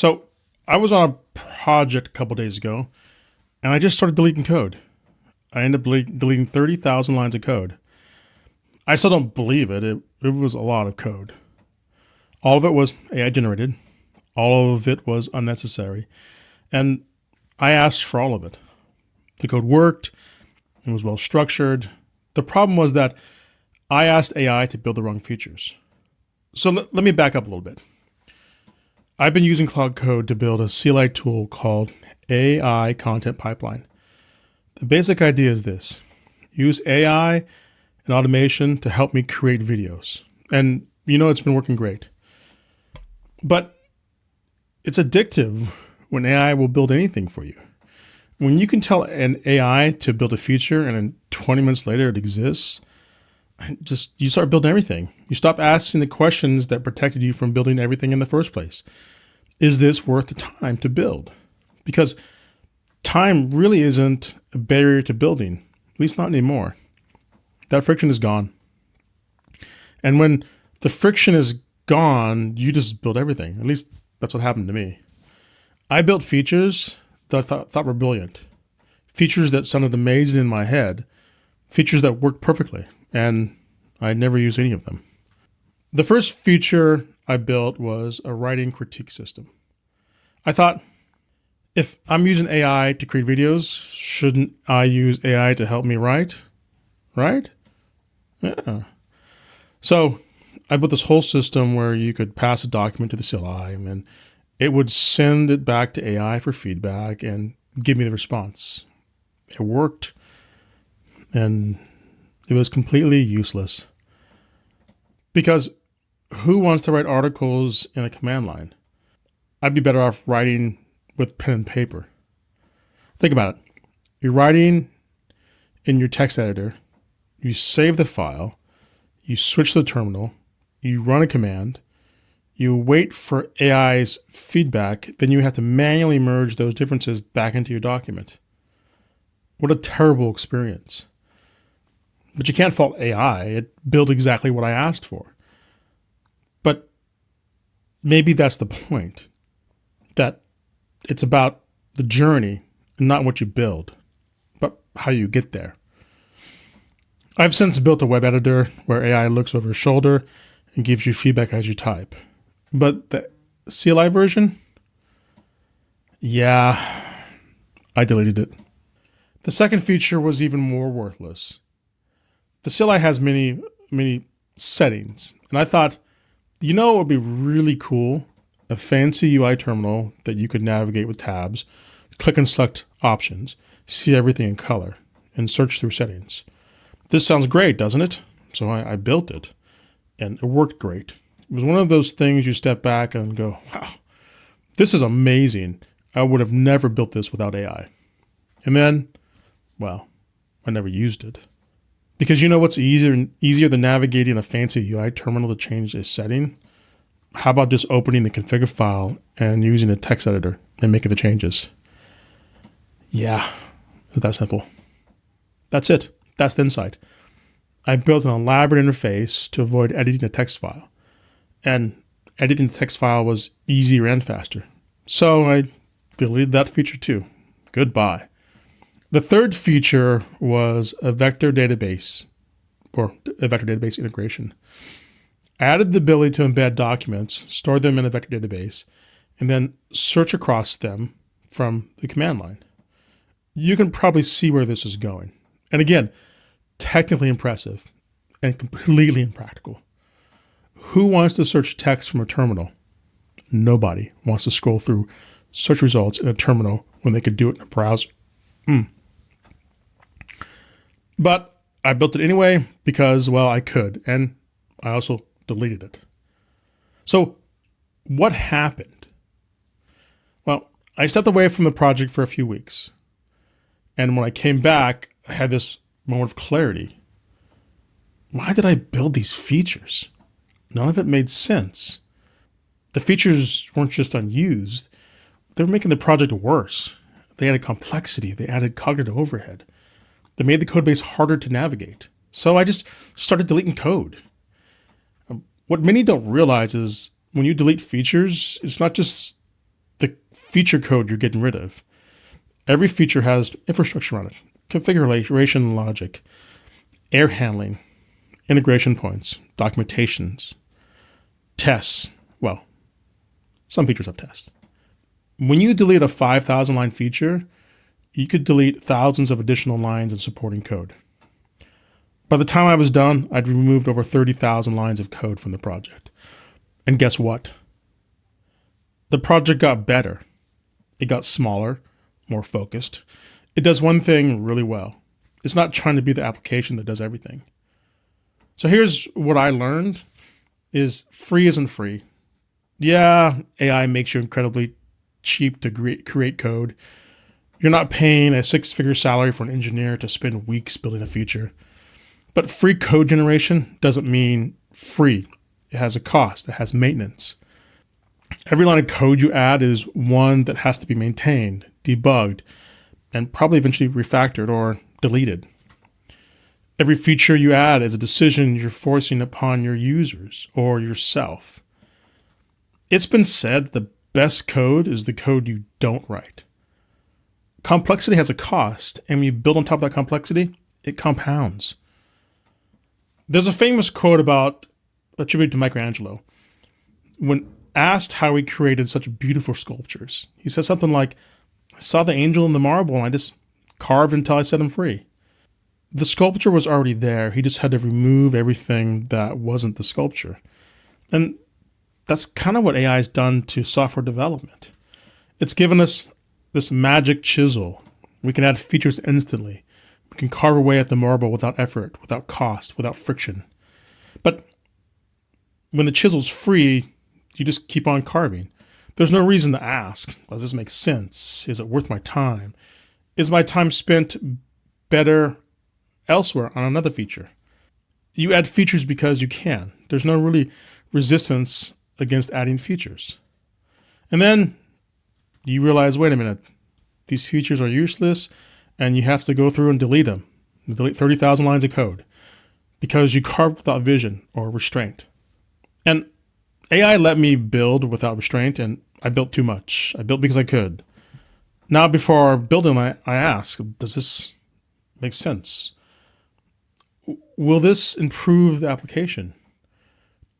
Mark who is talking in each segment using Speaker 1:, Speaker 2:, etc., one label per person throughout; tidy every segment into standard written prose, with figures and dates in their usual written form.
Speaker 1: So I was on a project a couple days ago, and I just started deleting code. I ended up deleting 30,000 lines of code. I still don't believe it. It was a lot of code. All of it was AI generated. All of it was unnecessary. And I asked for all of it. The code worked. It was well structured. The problem was that I asked AI to build the wrong features. So let me back up a little bit. I've been using Cloud Code to build a CLI tool called AI Content Pipeline. The basic idea is this: use AI and automation to help me create videos. And it's been working great. But it's addictive when AI will build anything for you. When you can tell an AI to build a feature and then 20 minutes later it exists, you start building everything. You stop asking the questions that protected you from building everything in the first place. Is this worth the time to build? Because time really isn't a barrier to building, at least not anymore. That friction is gone. And when the friction is gone, you just build everything. At least that's what happened to me. I built features that I thought were brilliant. Features that sounded amazing in my head. Features that worked perfectly. And I never used any of them. The first feature I built was a writing critique system. I thought, if I'm using AI to create videos, shouldn't I use AI to help me write? Right? Yeah. So I built this whole system where you could pass a document to the CLI and it would send it back to AI for feedback and give me the response. It worked, and it was completely useless. Because who wants to write articles in a command line? I'd be better off writing with pen and paper. Think about it. You're writing in your text editor. You save the file. You switch to the terminal. You run a command. You wait for AI's feedback. Then you have to manually merge those differences back into your document. What a terrible experience. But you can't fault AI. It built exactly what I asked for. But maybe that's the point. That it's about the journey and not what you build, but how you get there. I've since built a web editor where AI looks over your shoulder and gives you feedback as you type. But the CLI version? Yeah, I deleted it. The second feature was even more worthless. The CLI has many settings, and I thought, it would be really cool? A fancy UI terminal that you could navigate with tabs, click and select options, see everything in color, and search through settings. This sounds great, doesn't it? So I built it, and it worked great. It was one of those things you step back and go, wow, this is amazing. I would have never built this without AI. And then, well, I never used it. Because what's easier than navigating a fancy UI terminal to change a setting? How about just opening the config file and using a text editor and making the changes? Yeah, it's that simple. That's it. That's the insight. I built an elaborate interface to avoid editing a text file. And editing the text file was easier and faster. So I deleted that feature too. Goodbye. The third feature was a vector database, or a vector database integration. I added the ability to embed documents, store them in a vector database, and then search across them from the command line. You can probably see where this is going. And again, technically impressive and completely impractical. Who wants to search text from a terminal? Nobody wants to scroll through search results in a terminal when they could do it in a browser. But I built it anyway because, well, I could, and I also deleted it. So what happened? Well, I stepped away from the project for a few weeks. And when I came back, I had this moment of clarity. Why did I build these features? None of it made sense. The features weren't just unused. They were making the project worse. They added complexity. They added cognitive overhead. They made the code base harder to navigate. So I just started deleting code. What many don't realize is when you delete features, it's not just feature code you're getting rid of. Every feature has infrastructure on it, configuration logic, error handling, integration points, documentations, tests. Well, some features have tests. When you delete a 5,000 line feature, you could delete thousands of additional lines of supporting code. By the time I was done, I'd removed over 30,000 lines of code from the project. And guess what? The project got better. It got smaller, more focused. It does one thing really well. It's not trying to be the application that does everything. So here's what I learned is free isn't free. Yeah, AI makes you incredibly cheap to create code. You're not paying a 6-figure salary for an engineer to spend weeks building a feature. But free code generation doesn't mean free. It has a cost. It has maintenance. Every line of code you add is one that has to be maintained, debugged, and probably eventually refactored or deleted. Every feature you add is a decision you're forcing upon your users or yourself. It's been said the best code is the code you don't write. Complexity has a cost, and when you build on top of that complexity, it compounds. There's a famous quote attributed to Michelangelo. When asked how he created such beautiful sculptures, he said something like, "I saw the angel in the marble and I just carved until I set him free." The sculpture was already there. He just had to remove everything that wasn't the sculpture. And that's kind of what AI has done to software development. It's given us this magic chisel. We can add features instantly. We can carve away at the marble without effort, without cost, without friction. But when the chisel's free, you just keep on carving. There's no reason to ask, does this make sense? Is it worth my time? Is my time spent better elsewhere on another feature? You add features because you can. There's no really resistance against adding features. And then you realize, wait a minute, these features are useless, and you have to go through and delete them. Delete 30,000 lines of code because you carved without vision or restraint. And AI let me build without restraint, and I built too much. I built because I could. Now, before building, I ask, does this make sense? Will this improve the application?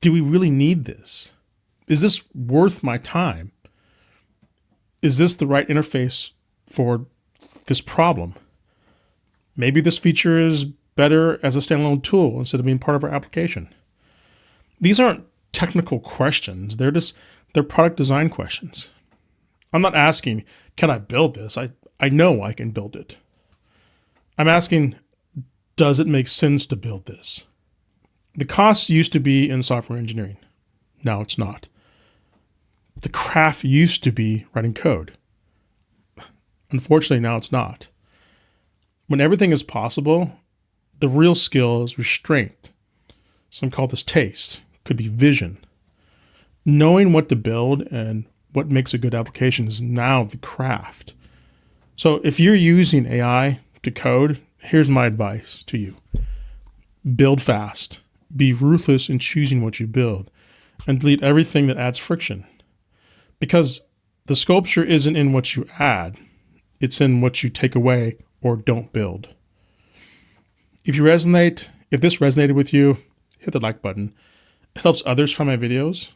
Speaker 1: Do we really need this? Is this worth my time? Is this the right interface for this problem? Maybe this feature is better as a standalone tool instead of being part of our application. These aren't technical questions. They're product design questions. I'm not asking, can I build this? I know I can build it. I'm asking, does it make sense to build this? The cost used to be in software engineering. Now it's not. The craft used to be writing code. Unfortunately, now it's not. When everything is possible, the real skill is restraint. Some call this taste. Could be vision. Knowing what to build and what makes a good application is now the craft. So if you're using AI to code, here's my advice to you. Build fast. Be ruthless in choosing what you build, and delete everything that adds friction. Because the sculpture isn't in what you add, it's in what you take away or don't build. If this resonated with you, hit the like button. It helps others find my videos.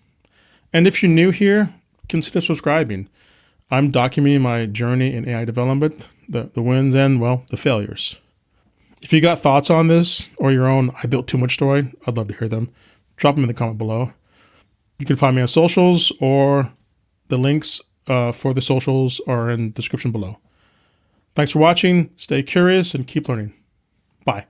Speaker 1: And if you're new here, consider subscribing. I'm documenting my journey in AI development, the wins and, well, the failures. If you got thoughts on this or your own I built too much story, I'd love to hear them. Drop them in the comment below. You can find me on socials, or the links for the socials are in the description below. Thanks for watching. Stay curious and keep learning. Bye.